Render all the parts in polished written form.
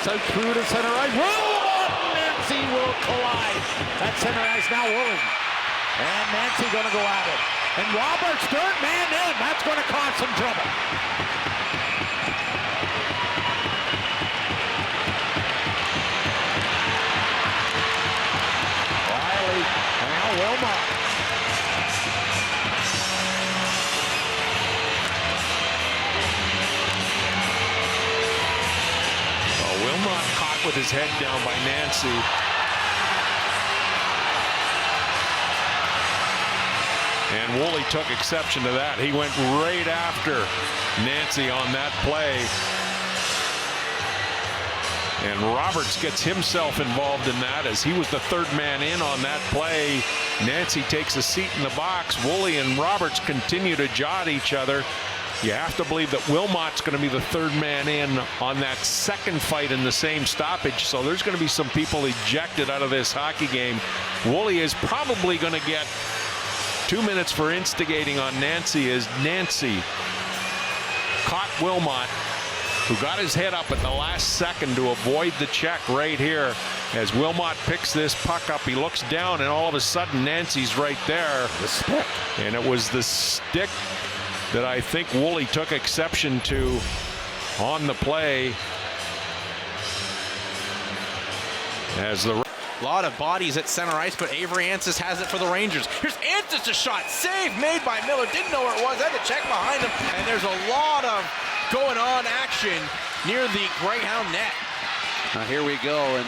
pass out through to center ice. Nancy will collide. At center ice now, Woolley. And Nancy going to go at it. And Roberts, third man in. That's going to cause some trouble. Riley, and now Wilmot. Wilmot caught with his head down by Nancy. And Woolley took exception to that. He went right after Nancy on that play. And Roberts gets himself involved in that as he was the third man in on that play. Nancy takes a seat in the box. Woolley and Roberts continue to jaw at each other. You have to believe that Wilmot's going to be the third man in on that second fight in the same stoppage. So there's going to be some people ejected out of this hockey game. Woolley is probably going to get 2 minutes for instigating on Nancy as Nancy caught Wilmot, who got his head up at the last second to avoid the check right here. As Wilmot picks this puck up, he looks down and all of a sudden Nancy's right there. The stick. And it was the stick that I think Woolley took exception to on the play. As the lot of bodies at center ice, but Avery Ansis has it for the Rangers. Here's Ansis, a shot, save made by Miller. Didn't know where it was, had to check behind him, and there's a lot of going on action near the Greyhound net. Now here we go, and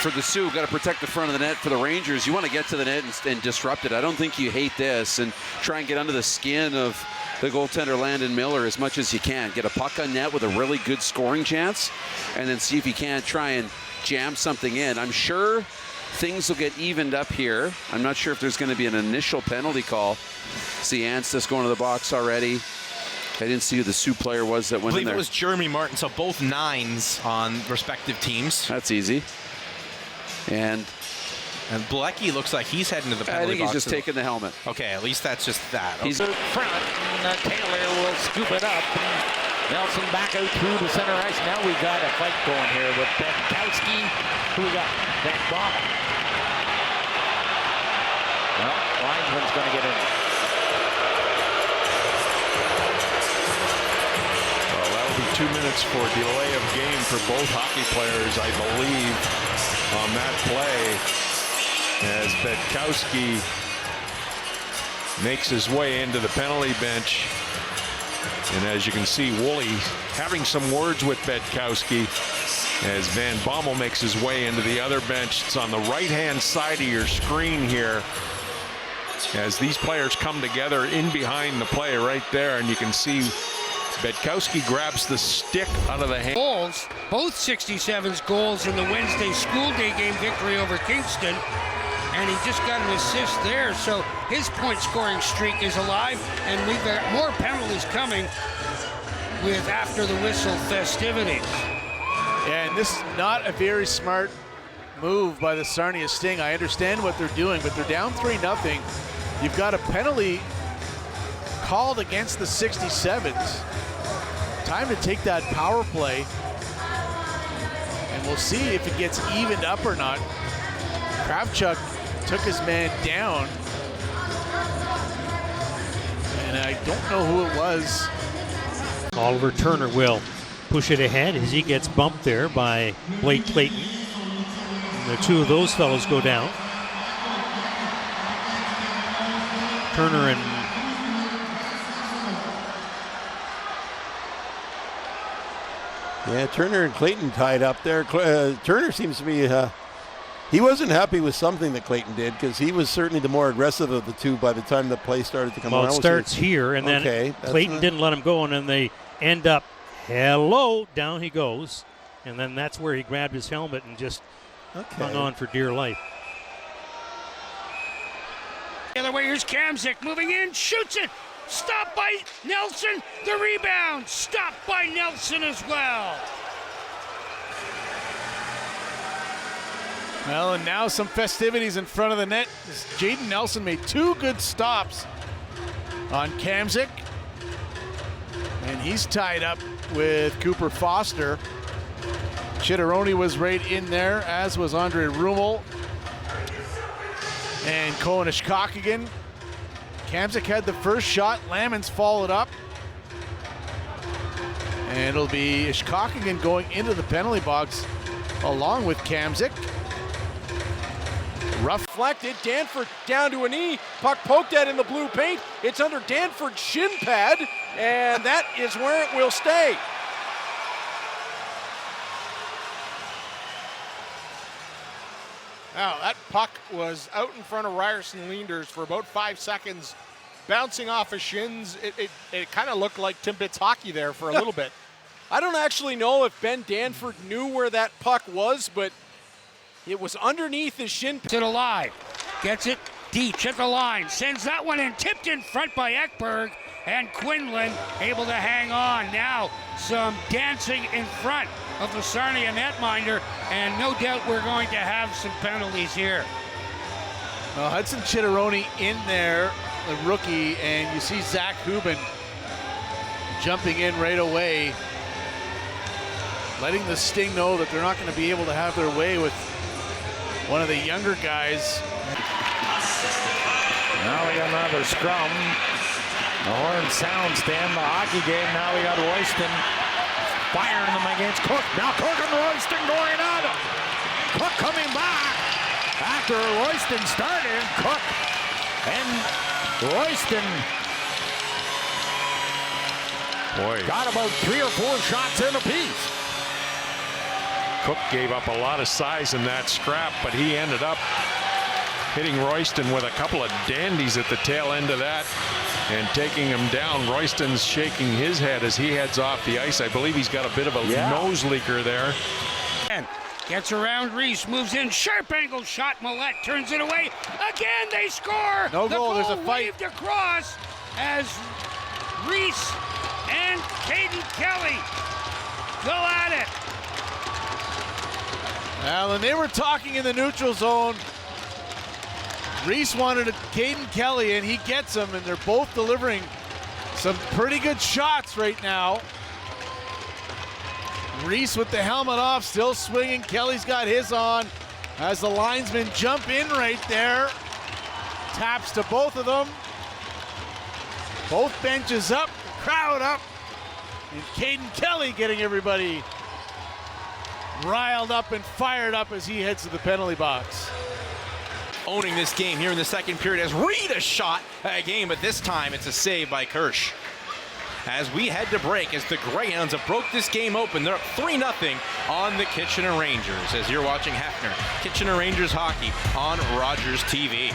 for the Sioux, got to protect the front of the net. For the Rangers, you want to get to the net and disrupt it. I don't think you hate this and try and get under the skin of the goaltender Landon Miller as much as you can. Get a puck on net with a really good scoring chance, and then see if you can't try and jam something in. I'm sure things will get evened up here. I'm not sure if there's going to be an initial penalty call. See Anstis going to the box already. I didn't see who the Sioux player was that went in there. I believe it was Jeremy Martin, so both 9s on respective teams. That's easy. And Blecky looks like he's heading to the penalty box. I think he's just taking the helmet. Okay, at least that's just that. He's in front, and Taylor will scoop it up. Nelson back out through the center ice. Now we got a fight going here with Benkowski. Who we got? Van Bommel. Well, linesman's going to get in. Well, that'll be 2 minutes for delay of game for both hockey players, I believe, on that play. As Benkowski makes his way into the penalty bench. And as you can see, Woolley having some words with Benkowski as Van Bommel makes his way into the other bench. It's on the right-hand side of your screen here as these players come together in behind the play right there, and you can see Benkowski grabs the stick out of the hand. Goals, both 67's goals in the Wednesday school day game victory over Kingston. And he just got an assist there, so his point-scoring streak is alive, and we've got more penalties coming with after the whistle festivities. And this is not a very smart move by the Sarnia Sting. I understand what they're doing, but they're down 3-0. You've got a penalty called against the 67s. Time to take that power play, and we'll see if it gets evened up or not. Kravchuk took his man down, and I don't know who it was. Oliver Turner will push it ahead as he gets bumped there by Blake Clayton. And the two of those fellows go down. Turner and Turner and Clayton tied up there. Turner seems to be he wasn't happy with something that Clayton did, because he was certainly the more aggressive of the two by the time the play started to come around. Well, it starts here, and then Clayton didn't let him go, and then they end up, down he goes. And then that's where he grabbed his helmet and just hung on for dear life. The other way, here's Kamzik moving in, shoots it. Stopped by Nelson. The rebound, stopped by Nelson as well. Well, and now some festivities in front of the net. Jaden Nelson made 2 good stops on Kamzik. And he's tied up with Cooper Foster. Chitteroni was right in there, as was Andre Rummel. And Cohen Ishkakagin. Kamzik had the first shot. Lammons followed up. And it'll be Ishkakagin going into the penalty box along with Kamzik. Rough. Deflected, Danford down to a knee, puck poked at in the blue paint. It's under Danford's shin pad, and that is where it will stay. Now, that puck was out in front of Ryerson Leanders for about 5 seconds, bouncing off his shins. It kind of looked like Timbits hockey there for a little bit. I don't actually know if Ben Danford knew where that puck was, but it was underneath his shin pad. To the line, gets it deep at the line, sends that one in, tipped in front by Ekberg, and Quinlan able to hang on. Now some dancing in front of the Sarnia netminder, and no doubt we're going to have some penalties here. Well, Hudson Chitteroni in there, the rookie, and you see Zach Hubin jumping in right away, letting the Sting know that they're not going to be able to have their way with one of the younger guys. Now we got another scrum. The horn sounds to end the hockey game. Now we got Royston firing them against Cook. Now Cook and Royston going at him. Cook coming back after Royston started. Cook and Royston got about 3 or 4 shots in apiece. Cook gave up a lot of size in that scrap, but he ended up hitting Royston with a couple of dandies at the tail end of that and taking him down. Royston's shaking his head as he heads off the ice. I believe he's got a bit of a nose leaker there. And gets around Reese, moves in, sharp angle shot. Millette turns it away. Again, they score. No the goal, there's a fight. Waved across as Reese and Caden Kelly go at it. Well, and they were talking in the neutral zone. Reese wanted Caden Kelly, and he gets him, and they're both delivering some pretty good shots right now. Reese with the helmet off, still swinging. Kelly's got his on as the linesmen jump in right there. Taps to both of them. Both benches up, crowd up. And Caden Kelly getting everybody riled up and fired up as he heads to the penalty box. Owning this game here in the second period as Reed a shot again, but this time it's a save by Kirsch. As we head to break, as the Greyhounds have broke this game open, they're up 3-0 on the Kitchener Rangers. As you're watching Hefner, Kitchener Rangers hockey on Rogers TV.